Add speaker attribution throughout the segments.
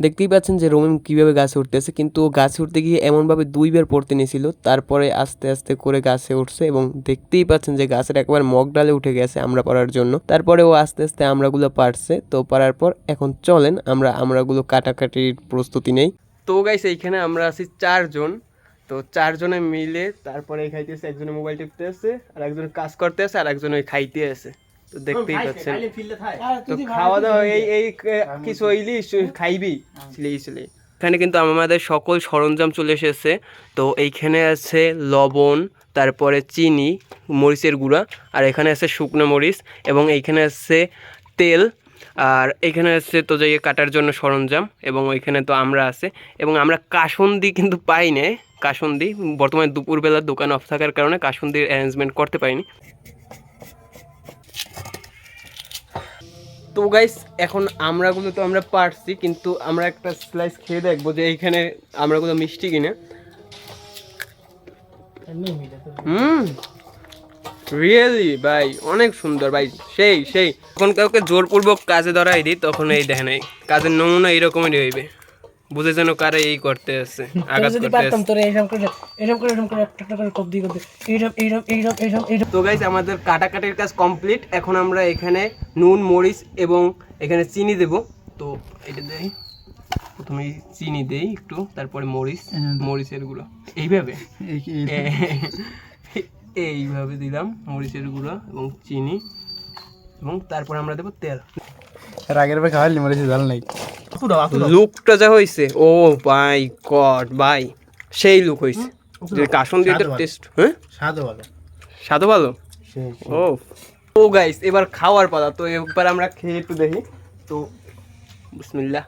Speaker 1: দেখতেই পাচ্ছেন যে রমিম কীভাবে গাছে উঠতেছে, কিন্তু ও গাছে উঠতে গিয়ে এমনভাবে 2বার পড়তে নিয়েছিল, তারপরে আস্তে আস্তে করে গাছে উঠছে এবং দেখতেই পাচ্ছেন যে গাছের একবার মগ ডালে উঠে গেছে আমরা পাড়ার জন্য। তারপরে ও আস্তে আস্তে আমড়াগুলো পারছে, তো পারার পর এখন চলেন আমরা আমড়াগুলো কাটাকাটির প্রস্তুতি নেই। তো গাইস এইখানে আমরা আছি 4জন, তো 4জনে মিলে তারপরে খাইতেছে, একজনে মোবাইল টিপতে আছে, আর একজনে কাজ করতে আছে, আর একজনে খাইতে আছে। তো দেখতেই পাচ্ছেন তো খাওয়া দাওয়া এই কিছু হইলি খাইবি ছিলে। এখানে কিন্তু আমাদের সকল সরঞ্জাম চলে এসেছে। তো এইখানে আছে লবণ, তারপরে চিনি, মরিচের গুঁড়া, আর এখানে আছে শুকনো মরিচ, এবং এইখানে আছে তেল, আর এখানে আছে তো যে কাটার জন্য সরঞ্জাম, এবং ওইখানে তো আমরা আছে, এবং আমরা কাসুন্দি কিন্তু পাই না। কাসুন্দি বর্তমানে দুপুরবেলা দোকান অফ থাকার কারণে কাসুন্দির অ্যারেঞ্জমেন্ট করতে পারিনি। তো গাইস এখন আমড়াগুলো তো আমরা পারছি, কিন্তু আমরা একটা স্লাইস খেয়ে দেখবো যে এইখানে আমড়াগুলো মিষ্টি কিনা। রিয়েলি ভাই অনেক সুন্দর ভাই, সেই সেই। যখন কাউকে জোরপূর্বক কাজে ধরাই দিই তখন এই দেখেন এই কাজের নমুনা এইরকমেরই হইবে, বুঝে যেন কারে এই করতে আছে, আঘাত করতে আছে। তো গাইস আমাদের কাটাকাটির কাজ কমপ্লিট। এখন আমরা এখানে নুন, মরিচ এবং এখানে চিনি দেব। তো এটা দেই, প্রথমে চিনি দেই একটু, তারপরে মরিচের গুঁড়ো এইভাবে এইভাবে দিলাম মরিচের গুঁড়ো এবং চিনি, এবং তারপরে আমরা দেবো তেল।
Speaker 2: আগের বার খাওয়ালি মরিচের ঝাল নাই,
Speaker 1: লুকটা যা হয়েছে, ও মাই গড ভাই, সেই লুক হয়েছে। যে কাসুন্দির টেস্ট, হ্যাঁ স্বাদও ভালো। ও ও গাইস এবার খাওয়ার পালা। তো একবার আমরা খেয়ে একটু দেখি। তো বিসমিল্লাহ।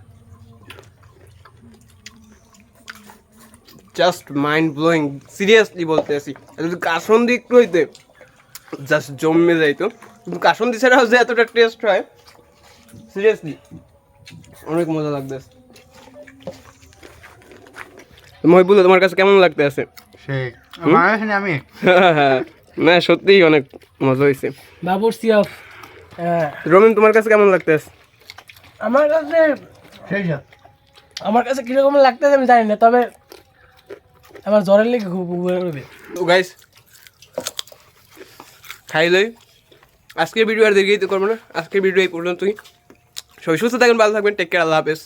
Speaker 1: জাস্ট মাইন্ড ব্লোয়িং, সিরিয়াসলি বলতে আসি। যদি কাসুন্দি একটু হইতে জাস্ট জমে যাইতো, কিন্তু কাসুন্দি ছাড়াও যে এতটা টেস্ট হয়, সিরিয়াসলি অনেক মজা লাগতেছে। মহিবুল্লাহ তোমার কাছে কেমন লাগতে আছে?
Speaker 2: আমি
Speaker 1: না সত্যিই অনেক মজা হয়েছে। রমিন তোমার কাছে কেমন লাগতে আছে?
Speaker 3: আমার কাছে কিরকম লাগতেছে আমি জানি না, তবে আমার জ্বরের লেগে খুব উঠবে।
Speaker 1: তো গাইস খাইলই, আজকের ভিডিও আর দীর্ঘায়িত করবো না, আজকের ভিডিও এই পর্যন্তই। সবাই সুস্থ থাকবেন, ভালো থাকবেন, টেক কেয়ার, আল্লাহ হাফেজ।